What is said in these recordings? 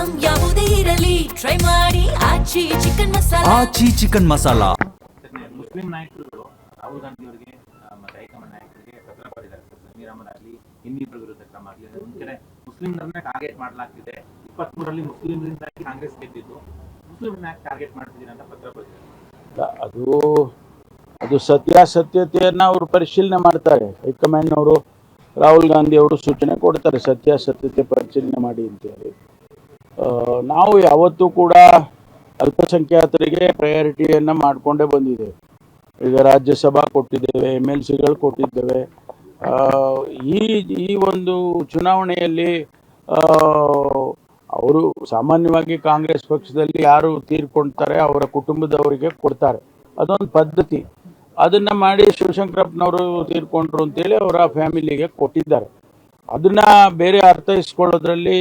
Item ಯಾವುದೇ ಇರಲಿ try ಮಾಡಿ ಆಚಿ ಚಿಕನ್ ಮಸಾಲಾ. ಆಚಿ ಚಿಕನ್ ಮಸಾಲಾ. ಮುಸ್ಲಿಂ ನಾಯಕರುಗಳು ರಾಹುಲ್ ಗಾಂಧಿ ಅವರಿಗೆ ಮತ್ತೆ ಹೈಕಮಾಂಡ್ ನಾಯಕರಿಗೆ ಪತ್ರ ಬರೆದಿದ್ದಾರೆ. ಜಮೀರ್ ಅಹಮದ್ ಆಗಲಿ ಇನ್ನಿಬ್ಬರ ವಿರುದ್ಧ ಕ್ರಮ ಆಗಲಿ. ಒಂದ್ ಕಡೆ ಮುಸ್ಲಿಂರನ್ನ ಟಾರ್ಗೆಟ್ ಮಾಡಲಾಗ್ತಿದೆ. 23ರಲ್ಲಿ ಮುಸ್ಲಿಂರಿಂದಾಗಿ ಕಾಂಗ್ರೆಸ್ ಗೆದ್ದಿದ್ದು, ಮುಸ್ಲಿಂರನ್ನ ಟಾರ್ಗೆಟ್ ಮಾಡ್ತಿದ್ದೀರಿ ಅಂತ ಪತ್ರ ಬರೆದಿದ್ದಾರೆ. ಅದು ಸತ್ಯಾಸತ್ಯತೆಯನ್ನು ಅವರು ಪರಿಶೀಲನೆ ಮಾಡ್ತಾರೆ. ಹೈಕಮಾಂಡ್ನವರು ರಾಹುಲ್ ಗಾಂಧಿ ಅವರು ಸೂಚನೆ ಕೊಡ್ತಾರೆ ಸತ್ಯಾಸತ್ಯತೆ ಪರಿಶೀಲನೆ ಮಾಡಿ ಅಂತೇಳಿ. ನಾವು ಯಾವತ್ತೂ ಕೂಡ ಅಲ್ಪಸಂಖ್ಯಾತರಿಗೆ ಪ್ರಯಾರಿಟಿಯನ್ನು ಮಾಡಿಕೊಂಡೇ ಬಂದಿದ್ದೇವೆ. ಈಗ ರಾಜ್ಯಸಭಾ ಕೊಟ್ಟಿದ್ದೇವೆ, MLCಗಳು ಕೊಟ್ಟಿದ್ದೇವೆ. ಈ ಒಂದು ಚುನಾವಣೆಯಲ್ಲಿ ಅವರು ಸಾಮಾನ್ಯವಾಗಿ ಕಾಂಗ್ರೆಸ್ ಪಕ್ಷದಲ್ಲಿ ಯಾರು ತೀರ್ಕೊಳ್ತಾರೆ ಅವರ ಕುಟುಂಬದವರಿಗೆ ಕೊಡ್ತಾರೆ. ಅದೊಂದು ಪದ್ಧತಿ. ಅದನ್ನು ಮಾಡಿ ಶಿವಶಂಕರಪ್ಪನವರು ತೀರ್ಕೊಂಡ್ರು ಅಂತೇಳಿ ಅವರ ಫ್ಯಾಮಿಲಿಗೆ ಕೊಟ್ಟಿದ್ದಾರೆ. ಅದನ್ನು ಬೇರೆ ಅರ್ಥೈಸ್ಕೊಳ್ಳೋದ್ರಲ್ಲಿ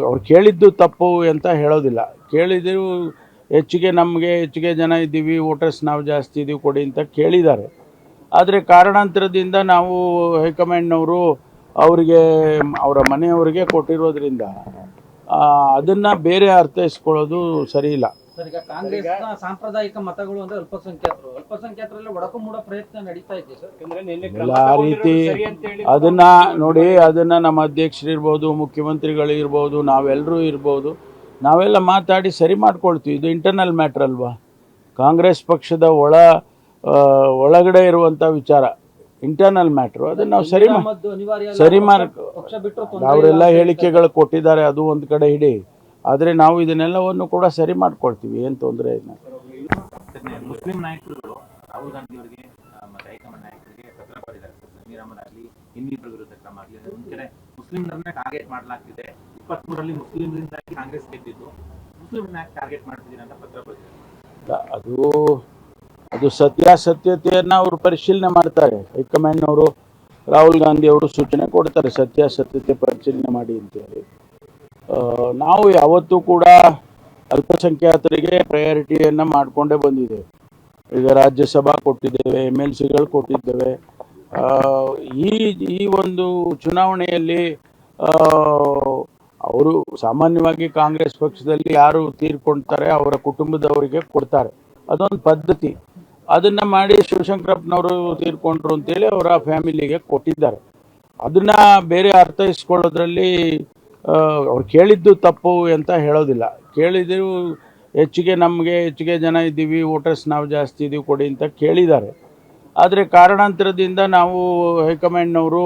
ಅವ್ರು ಕೇಳಿದ್ದು ತಪ್ಪು ಅಂತ ಹೇಳೋದಿಲ್ಲ. ಕೇಳಿದ್ರು ಹೆಚ್ಚಿಗೆ ಜನ ಇದ್ದೀವಿ, ವೋಟರ್ಸ್ ನಾವು ಜಾಸ್ತಿ ಇದ್ದೀವಿ ಕೊಡಿ ಅಂತ ಕೇಳಿದ್ದಾರೆ. ಆದರೆ ಕಾರಣಾಂತರದಿಂದ ನಾವು ಹೈಕಮಾಂಡ್ನವರು ಅವರಿಗೆ ಅವರ ಮನೆಯವರಿಗೆ ಕೊಟ್ಟಿರೋದ್ರಿಂದ ಅದನ್ನು ಬೇರೆ ಅರ್ಥೈಸ್ಕೊಳ್ಳೋದು ಸರಿ ಇಲ್ಲ. ಈಗ ಕಾಂಗ್ರೆಸ್ನ ಸಾಂಪ್ರದಾಯಿಕ ಮತಗಳು ಅಂದ್ರೆ ಅಲ್ಪಸಂಖ್ಯಾತರಲ್ಲಿ ಒಡಕು ಪ್ರಯತ್ನ ನಡೀತಾ ಇದೆ ಸರ್. ಆ ರೀತಿ ಅದನ್ನ ನೋಡಿ, ಅದನ್ನ ನಮ್ಮ ಅಧ್ಯಕ್ಷರು ಇರ್ಬೋದು, ಮುಖ್ಯಮಂತ್ರಿಗಳು ಇರ್ಬೋದು, ನಾವೆಲ್ಲರೂ ಇರ್ಬೋದು, ನಾವೆಲ್ಲ ಮಾತಾಡಿ ಸರಿ ಮಾಡ್ಕೊಳ್ತೀವಿ. ಇದು ಇಂಟರ್ನಲ್ ಮ್ಯಾಟ್ರ್ ಅಲ್ವಾ? ಕಾಂಗ್ರೆಸ್ ಪಕ್ಷದ ಒಳಗಡೆ ಇರುವಂಥ ವಿಚಾರ, ಇಂಟರ್ನಲ್ ಮ್ಯಾಟ್ರು. ಅದನ್ನು ನಾವು ಸರಿ ಅವರೆಲ್ಲ ಹೇಳಿಕೆಗಳು ಕೊಟ್ಟಿದ್ದಾರೆ, ಅದು ಒಂದು ಕಡೆ ಇಡಿ. ಆದರೆ ನಾವು ಇದನ್ನೆಲ್ಲವನ್ನು ಕೂಡ ಸರಿ ಮಾಡ್ಕೊಳ್ತೀವಿ, ಏನು ತೊಂದರೆ ಇಲ್ಲ. ಮುಸ್ಲಿಂ ನಾಯಕರುಗಳು ರಾಹುಲ್ ಗಾಂಧಿ ಅವರಿಗೆ ಮತ್ತೆ ಹೈಕಮಾಂಡ್ ನಾಯಕರಿಗೆ ಪತ್ರ ಬರೆದಿದ್ದಾರೆ. ಜಮೀರ್ ಅಹಮದ್ ಆಗಲಿ ಇನ್ನಿಬ್ಬರ ವಿರುದ್ಧ ಕ್ರಮ ಆಗಲಿ. ಒಂದ್ ಕಡೆ ಮುಸ್ಲಿಂರನ್ನ ಟಾರ್ಗೆಟ್ ಮಾಡಲಾಗ್ತಿದೆ. 23ರಲ್ಲಿ ಮುಸ್ಲಿಂರಿಂದಾಗಿ ಕಾಂಗ್ರೆಸ್ ಗೆದ್ದಿದ್ದು, ಮುಸ್ಲಿಂರನ್ನ ಟಾರ್ಗೆಟ್ ಮಾಡ್ತಿದ್ದೀರಿ ಅಂತ ಪತ್ರ ಬರೆದಿದ್ದಾರೆ. ಅದು ಸತ್ಯಾಸತ್ಯತೆಯನ್ನು ಅವರು ಪರಿಶೀಲನೆ ಮಾಡ್ತಾರೆ. ಹೈಕಮಾಂಡ್ನವರು ರಾಹುಲ್ ಗಾಂಧಿ ಅವರು ಸೂಚನೆ ಕೊಡ್ತಾರೆ ಸತ್ಯಾಸತ್ಯತೆ ಪರಿಶೀಲನೆ ಮಾಡಿ ಅಂತೇಳಿ. ನಾವು ಯಾವತ್ತೂ ಕೂಡ ಅಲ್ಪಸಂಖ್ಯಾತರಿಗೆ ಪ್ರಯಾರಿಟಿಯನ್ನು ಮಾಡಿಕೊಂಡೇ ಬಂದಿದ್ದೇವೆ. ಈಗ ರಾಜ್ಯಸಭಾ ಕೊಟ್ಟಿದ್ದೇವೆ, MLCಗಳು ಕೊಟ್ಟಿದ್ದೇವೆ. ಈ ಒಂದು ಚುನಾವಣೆಯಲ್ಲಿ ಅವರು ಸಾಮಾನ್ಯವಾಗಿ ಕಾಂಗ್ರೆಸ್ ಪಕ್ಷದಲ್ಲಿ ಯಾರು ತೀರ್ಕೊಳ್ತಾರೆ ಅವರ ಕುಟುಂಬದವರಿಗೆ ಕೊಡ್ತಾರೆ. ಅದೊಂದು ಪದ್ಧತಿ. ಅದನ್ನು ಮಾಡಿ ಶಿವಶಂಕರಪ್ಪನವರು ತೀರ್ಕೊಂಡ್ರು ಅಂತೇಳಿ ಅವರ ಫ್ಯಾಮಿಲಿಗೆ ಕೊಟ್ಟಿದ್ದಾರೆ. ಅದನ್ನು ಬೇರೆ ಅರ್ಥೈಸ್ಕೊಳ್ಳೋದ್ರಲ್ಲಿ ಅವ್ರು ಕೇಳಿದ್ದು ತಪ್ಪು ಅಂತ ಹೇಳೋದಿಲ್ಲ. ಕೇಳಿದ್ರು ಹೆಚ್ಚಿಗೆ ಜನ ಇದ್ದೀವಿ, ವೋಟರ್ಸ್ ನಾವು ಜಾಸ್ತಿ ಇದ್ದೀವಿ ಕೊಡಿ ಅಂತ ಕೇಳಿದ್ದಾರೆ. ಆದರೆ ಕಾರಣಾಂತರದಿಂದ ನಾವು ಹೈಕಮಾಂಡ್ನವರು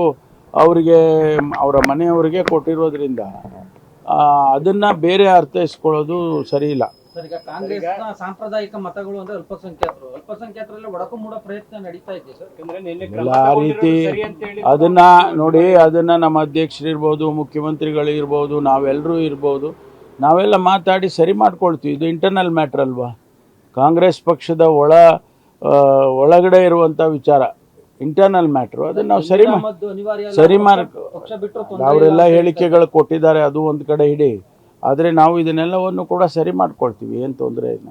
ಅವರಿಗೆ ಅವರ ಮನೆಯವರಿಗೆ ಕೊಟ್ಟಿರೋದ್ರಿಂದ ಅದನ್ನು ಬೇರೆ ಅರ್ಥೈಸ್ಕೊಳ್ಳೋದು ಸರಿ ಇಲ್ಲ. ಈಗ ಕಾಂಗ್ರೆಸ್ನ ಸಾಂಪ್ರದಾಯಿಕ ಮತಗಳು ಅಂದ್ರೆ ಅಲ್ಪಸಂಖ್ಯಾತರಲ್ಲಿ ಒಡಕು ಪ್ರಯತ್ನ ನಡೀತಾ ಇದೆ ಸರ್. ಆ ರೀತಿ ಅದನ್ನ ನೋಡಿ, ಅದನ್ನ ನಮ್ಮ ಅಧ್ಯಕ್ಷರು ಇರ್ಬೋದು, ಮುಖ್ಯಮಂತ್ರಿಗಳು ಇರ್ಬೋದು, ನಾವೆಲ್ಲರೂ ಇರ್ಬೋದು, ನಾವೆಲ್ಲ ಮಾತಾಡಿ ಸರಿ ಮಾಡ್ಕೊಳ್ತೀವಿ. ಇದು ಇಂಟರ್ನಲ್ ಮ್ಯಾಟ್ರ್ ಅಲ್ವಾ? ಕಾಂಗ್ರೆಸ್ ಪಕ್ಷದ ಒಳಗಡೆ ಇರುವಂಥ ವಿಚಾರ, ಇಂಟರ್ನಲ್ ಮ್ಯಾಟ್ರು. ಅದನ್ನು ನಾವು ಸರಿ ಅವರೆಲ್ಲ ಹೇಳಿಕೆಗಳು ಕೊಟ್ಟಿದ್ದಾರೆ, ಅದು ಒಂದು ಕಡೆ ಇಡಿ. ಆದರೆ ನಾವು ಇದನ್ನೆಲ್ಲವನ್ನು ಕೂಡ ಸರಿ ಮಾಡ್ಕೊಳ್ತೀವಿ, ಏನು ತೊಂದರೆ ಇಲ್ಲ.